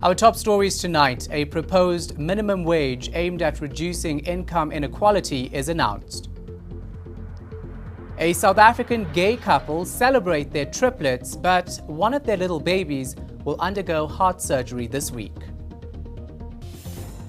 Our top stories tonight: a proposed minimum wage aimed at reducing income inequality is announced. A South African gay couple celebrate their triplets, but one of their little babies will undergo heart surgery this week.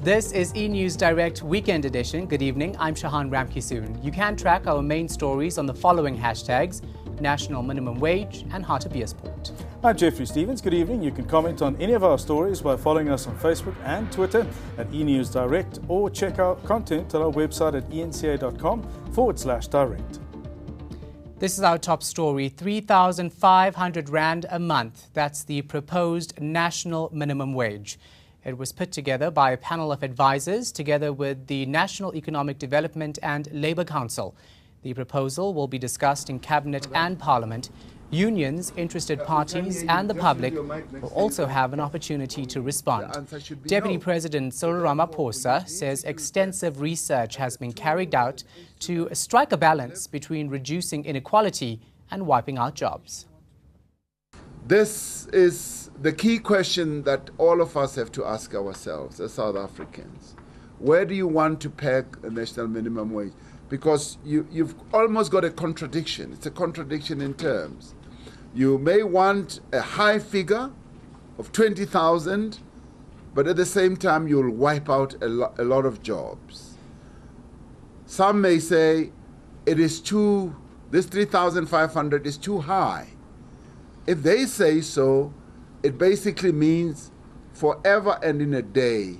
This is eNews Direct Weekend Edition. Good evening, I'm Shahan Ramkisoon. You can track our main stories on the following hashtags: national minimum wage and Heart of Sport. I'm Jeffrey Stevens. Good evening. You can comment on any of our stories by following us on Facebook and Twitter at eNews Direct, or check out content at our website at eNCA.com/direct. This is our top story: 3,500 Rand a month. That's the proposed national minimum wage. It was put together by a panel of advisors together with the National Economic Development and Labour Council. The proposal will be discussed in Cabinet and Parliament. Unions, interested parties and the public will also have an opportunity to respond. Deputy President Cyril Ramaphosa says extensive research has been carried out to strike a balance between reducing inequality and wiping out jobs. This is the key question that all of us have to ask ourselves as South Africans. Where do you want to peg a national minimum wage? Because you've almost got a contradiction. It's a contradiction in terms. You may want a high figure of 20,000, but at the same time you'll wipe out a lot of jobs. Some may say this 3,500 is too high. If they say so, it basically means forever and in a day,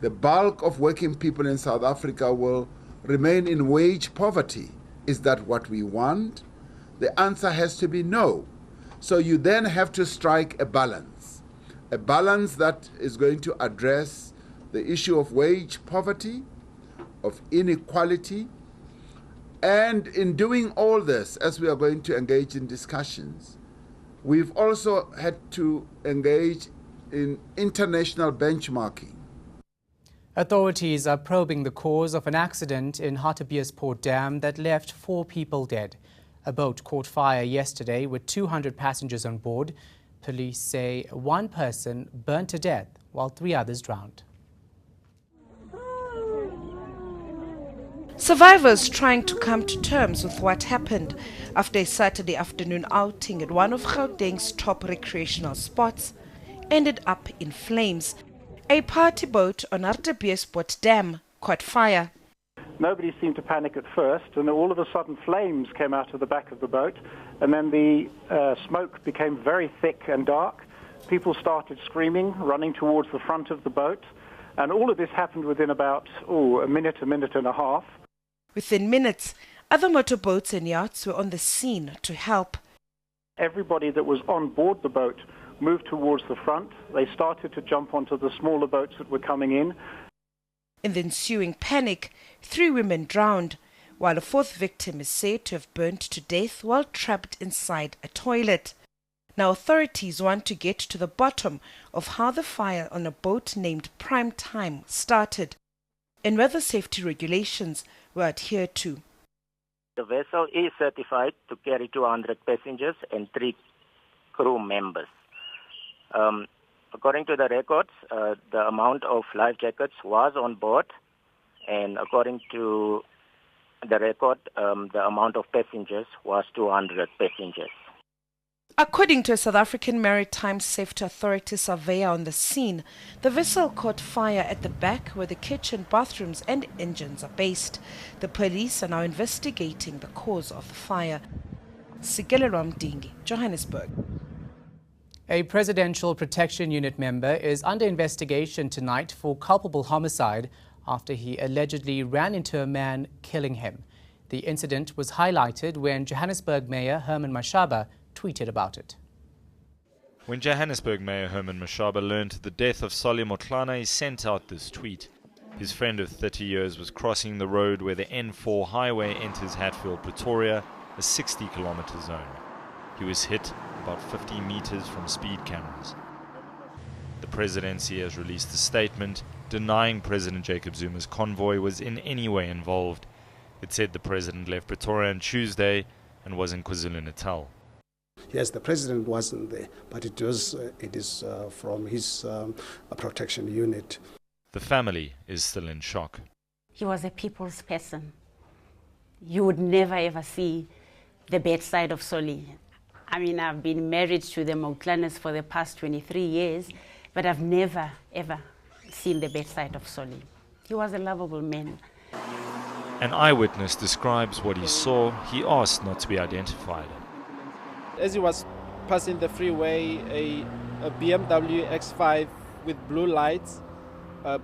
the bulk of working people in South Africa will remain in wage poverty. Is that what we want? The answer has to be no. So you then have to strike a balance that is going to address the issue of wage poverty, of inequality, and in doing all this, as we are going to engage in discussions, we've also had to engage in international benchmarking. Authorities are probing the cause of an accident in Heart of Sport Dam that left 4 people dead. A boat caught fire yesterday with 200 passengers on board. Police say one person burnt to death while 3 others drowned. Survivors trying to come to terms with what happened after a Saturday afternoon outing at one of Gauteng's top recreational spots ended up in flames. A party boat on Heart of Sport Dam caught fire. Nobody seemed to panic at first, and all of a sudden flames came out of the back of the boat, and then the smoke became very thick and dark. People started screaming, running towards the front of the boat, and all of this happened within about a minute and a half. Within minutes, other motorboats and yachts were on the scene to help. Everybody that was on board the boat moved towards the front. They started to jump onto the smaller boats that were coming in. In the ensuing panic, 3 women drowned, while a 4th victim is said to have burnt to death while trapped inside a toilet. Now authorities want to get to the bottom of how the fire on a boat named Prime Time started and whether safety regulations were adhered to. The vessel is certified to carry 200 passengers and 3 crew members. According to the records, the amount of life jackets was on board, and according to the record, the amount of passengers was 200 passengers. According to a South African Maritime Safety Authority surveyor on the scene, the vessel caught fire at the back where the kitchen, bathrooms and engines are based. The police are now investigating the cause of the fire. Sigelelo Mdingi, Johannesburg. A Presidential Protection Unit member is under investigation tonight for culpable homicide after he allegedly ran into a man, killing him. The incident was highlighted when Johannesburg Mayor Herman Mashaba tweeted about it. When Johannesburg Mayor Herman Mashaba learned the death of Solly Motlana, he sent out this tweet. His friend of 30 years was crossing the road where the N4 highway enters Hatfield, Pretoria, a 60-kilometer zone. He was hit about 50 meters from speed cameras. The presidency has released a statement denying President Jacob Zuma's convoy was in any way involved. It said the president left Pretoria on Tuesday and was in KwaZulu-Natal. Yes, the president wasn't there, but it is from his protection unit. The family is still in shock. He was a people's person. You would never ever see the bad side of Solly. I mean, I've been married to the Moklanas for the past 23 years, but I've never ever seen the bad side of Solly. He was a lovable man. An eyewitness describes what he saw. He asked not to be identified. As he was passing the freeway, a BMW X5 with blue lights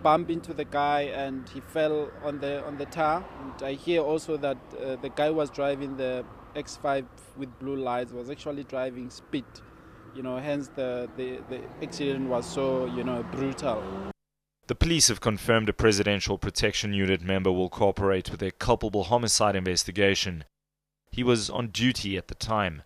bumped into the guy and he fell on the tar. And I hear also that the guy was driving the X5 with blue lights, was actually driving speed. Hence the accident was so, brutal. The police have confirmed a Presidential Protection Unit member will cooperate with their culpable homicide investigation. He was on duty at the time.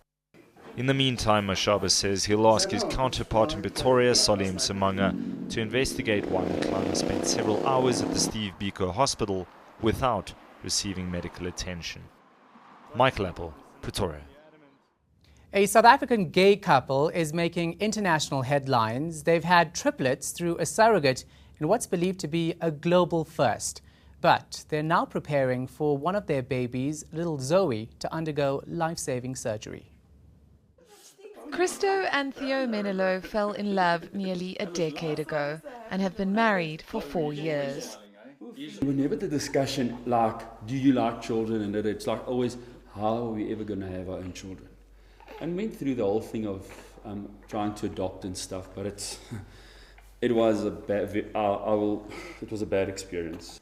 In the meantime, Mashaba says he'll ask his counterpart in Pretoria, Salim Simanga, to investigate why Motlana spent several hours at the Steve Biko Hospital without receiving medical attention. Michael Apple, Pretoria. A South African gay couple is making international headlines. They've had triplets through a surrogate in what's believed to be a global first. But they're now preparing for one of their babies, little Zoe, to undergo life-saving surgery. Christo and Theo Menelo fell in love nearly a decade ago and have been married for 4 years. Whenever the discussion like, do you like children, and it's like always, how are we ever going to have our own children? And went through the whole thing of trying to adopt and stuff, but it was a bad experience.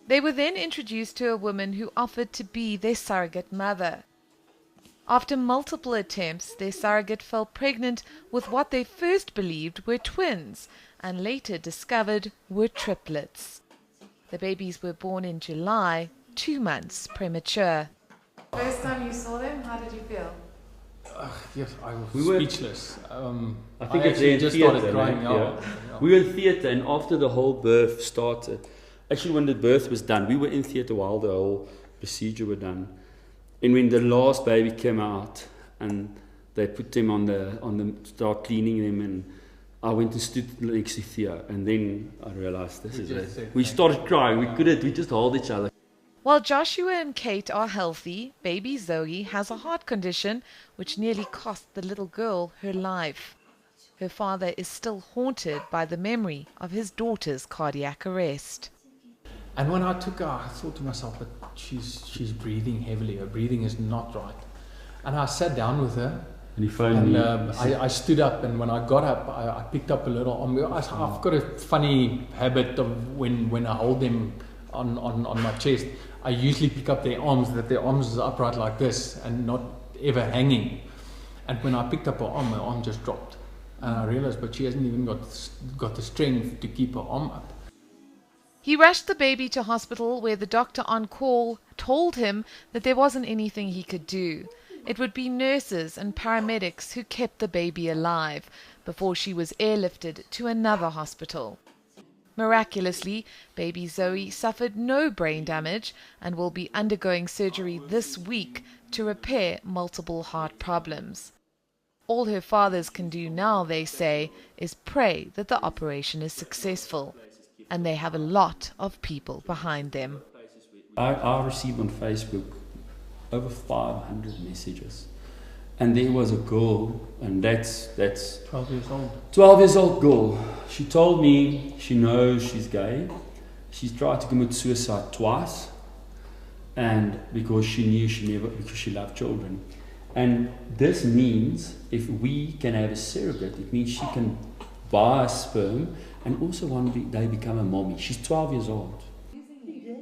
They were then introduced to a woman who offered to be their surrogate mother. After multiple attempts, their surrogate fell pregnant with what they first believed were twins and later discovered were triplets. The babies were born in July, 2 months premature. First time you saw them, how did you feel? Yes, I was speechless. I think I actually just theater, started crying out. Yeah. We were in theatre, and after the whole birth started, actually when the birth was done, we were in theatre while the whole procedure was done. And when the last baby came out, and they put them on the start cleaning them, and I went and stood next to Theo, and then I realised this is it. We started crying. We just hold each other. While Joshua and Kate are healthy, baby Zoe has a heart condition which nearly cost the little girl her life. Her father is still haunted by the memory of his daughter's cardiac arrest. And when I took her, I thought to myself, but she's breathing heavily. Her breathing is not right. And I sat down with her. And he phoned me. I stood up, and when I got up, I picked up a little. I've got a funny habit of when I hold them on my chest, I usually pick up their arms, that their arms is upright like this and not ever hanging. And when I picked up her arm just dropped. And I realized, but she hasn't even got the strength to keep her arm up. He rushed the baby to hospital, where the doctor on call told him that there wasn't anything he could do. It would be nurses and paramedics who kept the baby alive before she was airlifted to another hospital. Miraculously, baby Zoe suffered no brain damage and will be undergoing surgery this week to repair multiple heart problems. All her fathers can do now, they say, is pray that the operation is successful. And they have a lot of people behind them. I received on Facebook over 500 messages. And there was a girl, and that's 12 years old. 12 years old girl. She told me she knows she's gay. She's tried to commit suicide twice, and because she knew because she loved children. And this means if we can have a surrogate, it means she can buy a sperm and also one day become a mommy. She's 12 years old.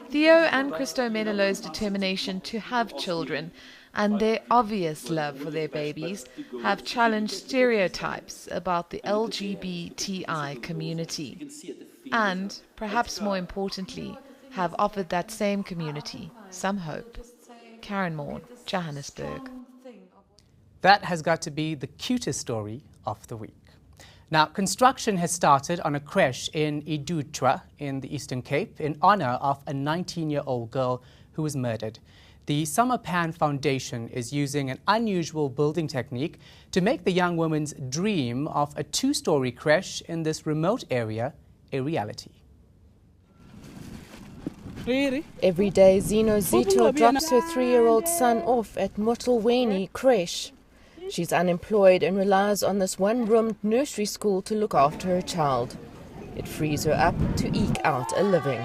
Theo and Christo Menelo's determination to have children and their obvious love for their babies have challenged stereotypes about the LGBTI community. And, perhaps more importantly, have offered that same community some hope. Karen Moore, Johannesburg. That has got to be the cutest story of the week. Now, construction has started on a creche in Idutwa in the Eastern Cape in honor of a 19-year-old girl who was murdered. The Summer Pan Foundation is using an unusual building technique to make the young woman's dream of a two-story creche in this remote area a reality. Every day, Zino Zito drops her 3-year-old son off at Motolweni creche. She's unemployed and relies on this one-roomed nursery school to look after her child. It frees her up to eke out a living.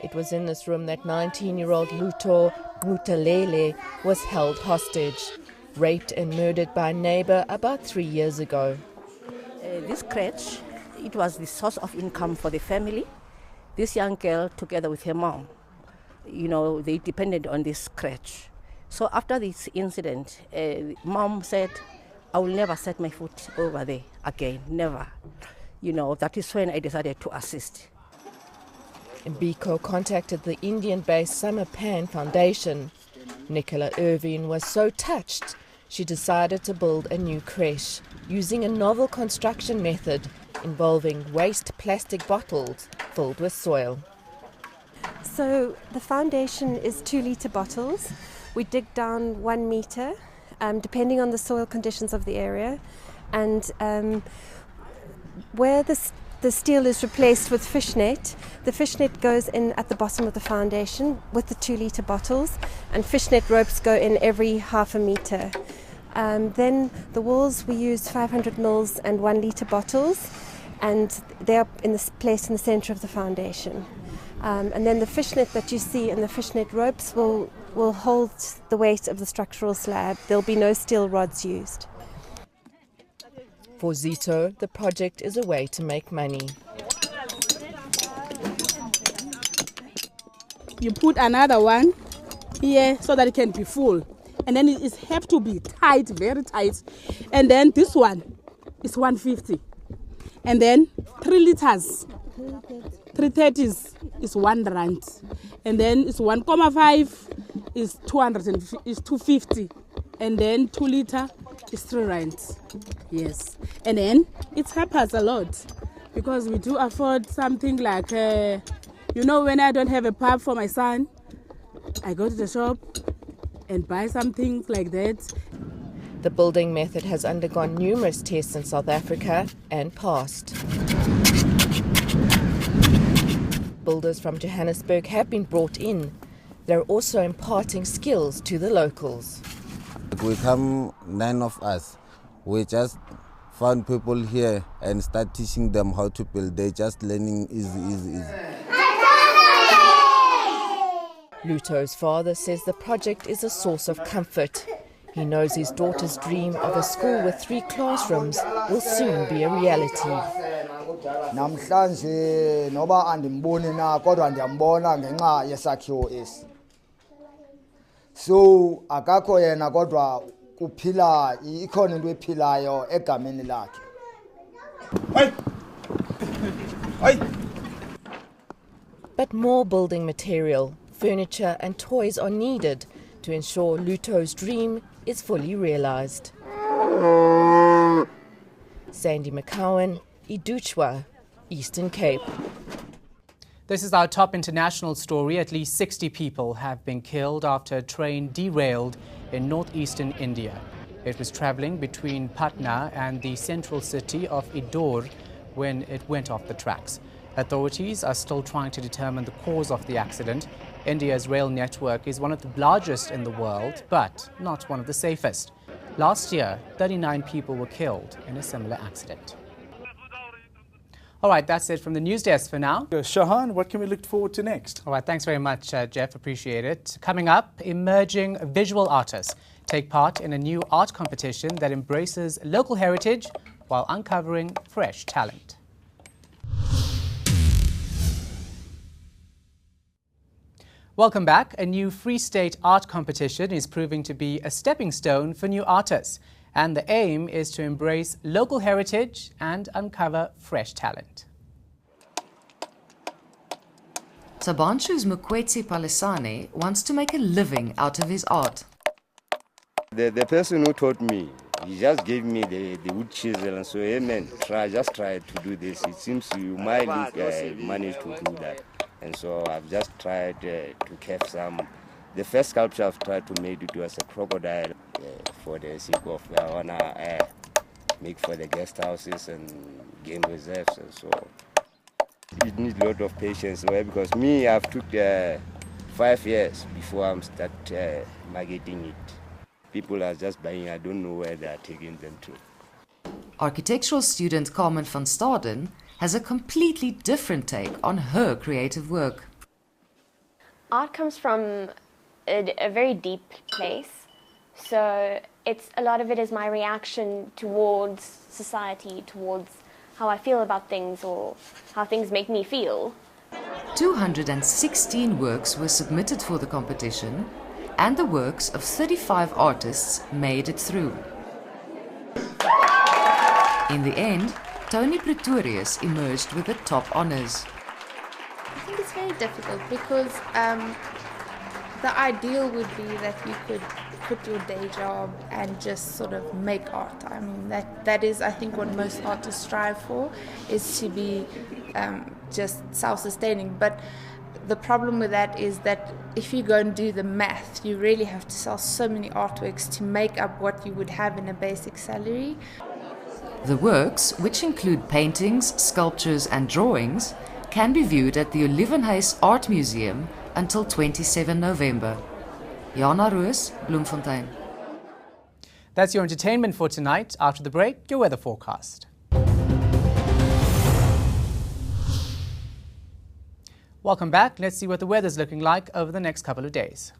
It was in this room that 19-year-old Luto Mutalele was held hostage, raped and murdered by a neighbor about 3 years ago. This creche, it was the source of income for the family. This young girl, together with her mom, they depended on this creche. So after this incident, mom said, I will never set my foot over there again, never. That is when I decided to assist. Biko contacted the Indian-based Summer Pan Foundation. Nicola Irvine was so touched, she decided to build a new creche using a novel construction method involving waste plastic bottles filled with soil. So the foundation is 2-litre bottles. We dig down 1 metre, depending on the soil conditions of the area, and where the steel is replaced with fishnet. The fishnet goes in at the bottom of the foundation with the 2-litre bottles, and fishnet ropes go in every half a metre. Then the walls, we use 500 mils and 1-litre bottles, and they're placed in the centre of the foundation. And then the fishnet that you see and the fishnet ropes will hold the weight of the structural slab. There'll be no steel rods used. For Zito, the project is a way to make money. You put another one here so that it can be full. And then it have to be tight, very tight. And then this one is 150. And then 3 litres, 330s is 1 rand. And then it's 1.5 is 250. And then 2 litre is 3 rands. Yes. And then it helps us a lot because we do afford something like, when I don't have a pub for my son, I go to the shop and buy something like that. The building method has undergone numerous tests in South Africa and passed. Builders from Johannesburg have been brought in. They're also imparting skills to the locals. We come 9 of us. We just found people here and start teaching them how to build. They're just learning easy. Luto's father says the project is a source of comfort. He knows his daughter's dream of a school with 3 classrooms will soon be a reality. Namhlanje noba andimboni na kodwa ndiyambona ngenxa yesakhiwo esi. So akakho yena kodwa kuphila ikhona into ephilayo egameni lakhe. But more building material, furniture and toys are needed to ensure Luto's dream is fully realized. Sandy McCowan, Iduchwa, Eastern Cape. This is our top international story. At least 60 people have been killed after a train derailed in northeastern India. It was traveling between Patna and the central city of Indore when it went off the tracks. Authorities are still trying to determine the cause of the accident. India's rail network is one of the largest in the world, but not one of the safest. Last year, 39 people were killed in a similar accident. All right, that's it from the news desk for now. Shahan, what can we look forward to next? All right, thanks very much, Jeff. Appreciate it. Coming up, emerging visual artists take part in a new art competition that embraces local heritage while uncovering fresh talent. Welcome back. A new Free State art competition is proving to be a stepping stone for new artists. And the aim is to embrace local heritage and uncover fresh talent. Tabanshu's Mukwetsi Palisane wants to make a living out of his art. The person who taught me, he just gave me the wood chisel, and so, hey man, just try to do this. It seems you might manage to do that. And so I've just tried to carve some. The first sculpture I've tried to make it was a crocodile for the sake of I wanna make for the guest houses and game reserves, and so it needs a lot of patience. Well, because me, I've took 5 years before I'm start marketing it. People are just buying. I don't know where they are taking them to. Architectural student Carmen van Staden has a completely different take on her creative work. Art comes from a very deep place, so a lot of it is my reaction towards society, towards how I feel about things or how things make me feel. 216 works were submitted for the competition, and the works of 35 artists made it through. In the end, Tony Pretorius emerged with the top honours. I think it's very difficult because the ideal would be that you could quit your day job and just sort of make art. I mean, that is, I think, what most artists strive for, is to be just self-sustaining. But the problem with that is that if you go and do the math, you really have to sell so many artworks to make up what you would have in a basic salary. The works, which include paintings, sculptures and drawings, can be viewed at the Olivenhuis Art Museum until 27 November. Jana Roos, Bloemfontein. That's your entertainment for tonight. After the break, your weather forecast. Welcome back. Let's see what the weather's looking like over the next couple of days.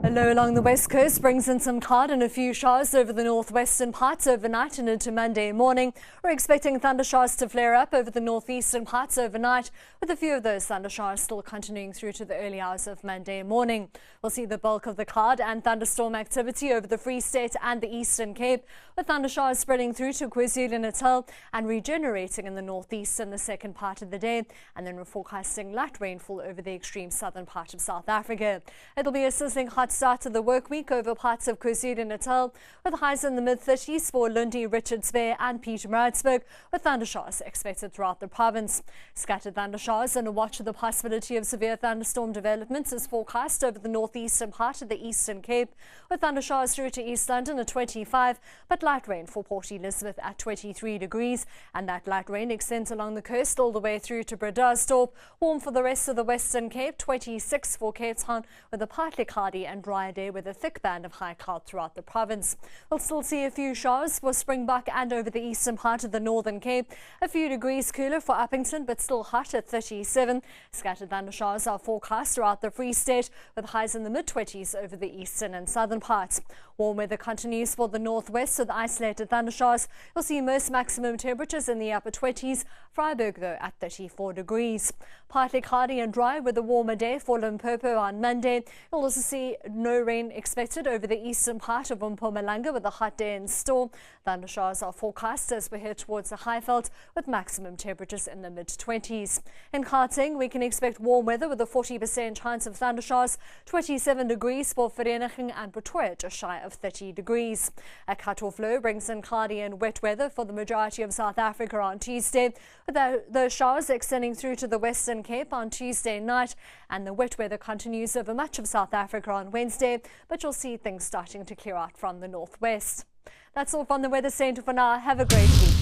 A low along the west coast brings in some cloud and a few showers over the northwestern parts overnight and into Monday morning. We're expecting thunder showers to flare up over the northeastern parts overnight, with a few of those thunder showers still continuing through to the early hours of Monday morning. We'll see the bulk of the cloud and thunderstorm activity over the Free State and the Eastern Cape, with thunder showers spreading through to KwaZulu-Natal and regenerating in the northeast in the second part of the day, and then we're forecasting light rainfall over the extreme southern part of South Africa. It'll be a sizzling hot start to the work week over parts of KwaZulu-Natal, with highs in the mid-30s for Lundi, Richards Bay and Pietermaritzburg, with thunder showers expected throughout the province. Scattered thunder showers and a watch of the possibility of severe thunderstorm developments is forecast over the northeastern part of the Eastern Cape, with thunder showers through to East London at 25, but light rain for Port Elizabeth at 23 degrees, and that light rain extends along the coast all the way through to Bredasdorp. Warm for the rest of the Western Cape, 26 for Cape Town, with a partly cloudy and dry day with a thick band of high cloud throughout the province. We'll still see a few showers for Springbok and over the eastern part of the Northern Cape. A few degrees cooler for Uppington, but still hot at 37. Scattered thunder showers are forecast throughout the Free State, with highs in the mid-20s over the eastern and southern parts. Warm weather continues for the northwest with isolated thunder showers. You'll see most maximum temperatures in the upper 20s. Freiburg, though, at 34 degrees. Partly cloudy and dry with a warmer day for Limpopo on Monday. You'll also see no rain expected over the eastern part of Mpumalanga with a hot day in store. Thunder showers are forecast as we head towards the Highveld with maximum temperatures in the mid-20s. In Gauteng, we can expect warm weather with a 40% chance of thunder showers, 27 degrees for Vereniging and Pretoria, just shy of 30 degrees. A cut-off low brings in cloudy and wet weather for the majority of South Africa on Tuesday, with those showers extending through to the Western Cape on Tuesday night, and the wet weather continues over much of South Africa on Wednesday, but you'll see things starting to clear out from the northwest. That's all from the Weather Centre for now. Have a great week.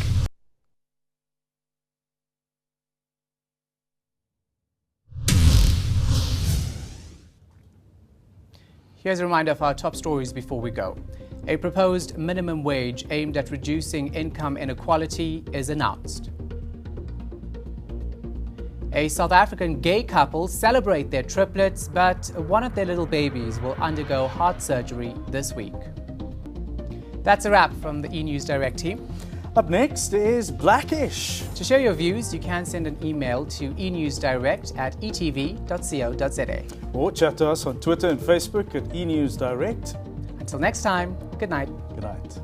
Here's a reminder of our top stories before we go. A proposed minimum wage aimed at reducing income inequality is announced. A South African gay couple celebrate their triplets, but one of their little babies will undergo heart surgery this week. That's a wrap from the eNews Direct team. Up next is Blackish. To share your views, you can send an email to enewsdirect@etv.co.za. Or chat to us on Twitter and Facebook at eNews Direct. Until next time, good night. Good night.